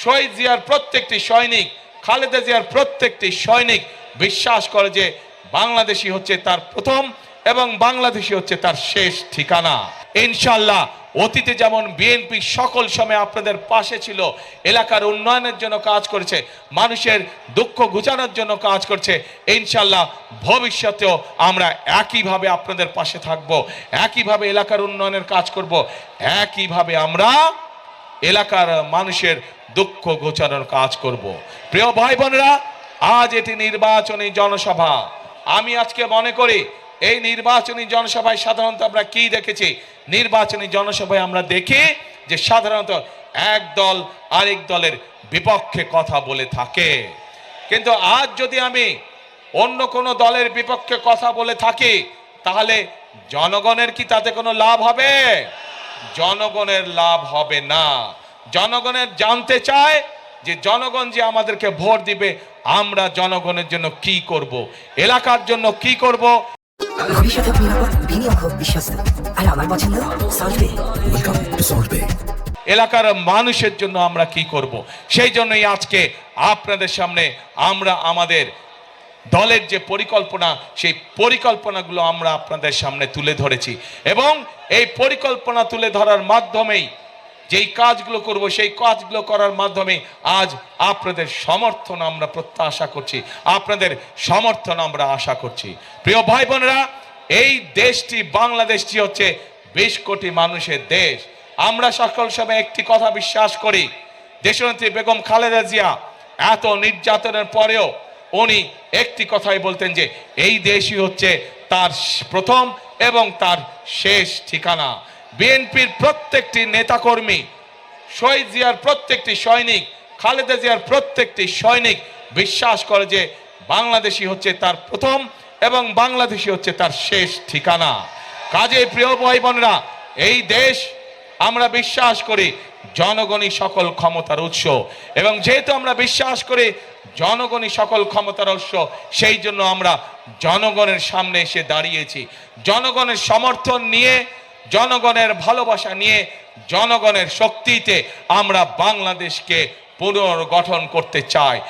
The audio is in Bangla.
শহীদ জিয়ার প্রত্যেকটি সৈনিক, খালেদা জিয়ার প্রত্যেকটি সৈনিক বিশ্বাস করে যে বাংলাদেশই হচ্ছে তার প্রথম এবং বাংলাদেশই হচ্ছে তার শেষ ঠিকানা। ইনশাআল্লাহ অতীতে যেমন বিএনপি সকল সময় আপনাদের পাশে ছিল, এলাকার উন্নয়নের জন্য কাজ করেছে, মানুষের দুঃখ ঘুচানোর জন্য কাজ করছে, ইনশাআল্লাহ ভবিষ্যতেও আমরা একইভাবে আপনাদের পাশে থাকব, একইভাবে এলাকার উন্নয়নের কাজ করব, একইভাবে আমরা এলাকার মানুষের দুঃখ ঘোচানোর কাজ করব। প্রিয় ভাই বোনেরা, আজ এটি নির্বাচনী জনসভা। আমি আজকে মনে করি এই নির্বাচনী জনসভায় সাধারণত আমরা কি দেখেছি, নির্বাচনী জনসভায় আমরা দেখি যে সাধারণত এক দল আরেক দলের বিপক্ষে কথা বলে থাকে। কিন্তু আজ যদি আমি অন্য কোনো দলের বিপক্ষে কথা বলে থাকি, তাহলে জনগণের কি তাতে কোনো লাভ হবে? জনগণের লাভ হবে না। জনগণের জানতে চায় যে জনগণ যে আমাদেরকে ভোট দিবে, আমরা জনগণের জন্য কি করব, এলাকার জন্য কি করব। ভবিষ্যৎ হোক নিরাপদ, বিনিয়োগ হোক বিশ্বস্ত, আর আমার পছন্দ সল্ট বে। ওয়েলকাম টু সল্ট বে। এলাকার মানুষের জন্য আমরা কি করব, সেই জন্যই আজকে আপনাদের সামনে আমরা আমাদের দলের যে পরিকল্পনা, সেই পরিকল্পনাগুলো আমরা আপনাদের সামনে তুলে ধরেছি এবং এই পরিকল্পনা তুলে ধরার মাধ্যমেই যেই কাজগুলো করব, সেই কাজগুলো করার মাধ্যমে আজ আপনাদের সমর্থন আমরা প্রত্যাশা করছি, আপনাদের সমর্থন আমরা আশা করছি। প্রিয় ভাই বোনেরা, এই দেশটি বাংলাদেশটি হচ্ছে 20 কোটি মানুষের দেশ। আমরা সকল সময় একটি কথা বিশ্বাস করি, দেশনেত্রী বেগম খালেদা জিয়া এত নির্যাতনের পরেও উনি একটি কথাই বলতেন যে এই দেশই হচ্ছে তার প্রথম এবং তার শেষ ঠিকানা। বিএনপির প্রত্যেকটি নেতাকর্মী, শহীদ জিয়ার প্রত্যেকটি সৈনিক, খালেদা জিয়ার প্রত্যেকটি সৈনিক বিশ্বাস করে যে বাংলাদেশই হচ্ছে তার প্রথম এবং বাংলাদেশই হচ্ছে তার শেষ ঠিকানা। কাজেই প্রিয় ভাই বোনেরা, এই দেশ আমরা বিশ্বাস করি জনগণই সকল ক্ষমতার উৎস, এবং যেহেতু আমরা বিশ্বাস করি জনগণই সকল ক্ষমতার উৎস, সেই জন্য আমরা জনগণের সামনে এসে দাঁড়িয়েছি। জনগণের সমর্থন নিয়ে, জনগণের ভালোবাসা নিয়ে, জনগণের শক্তিতে আমরা বাংলাদেশকে পুনর্গঠন করতে চাই।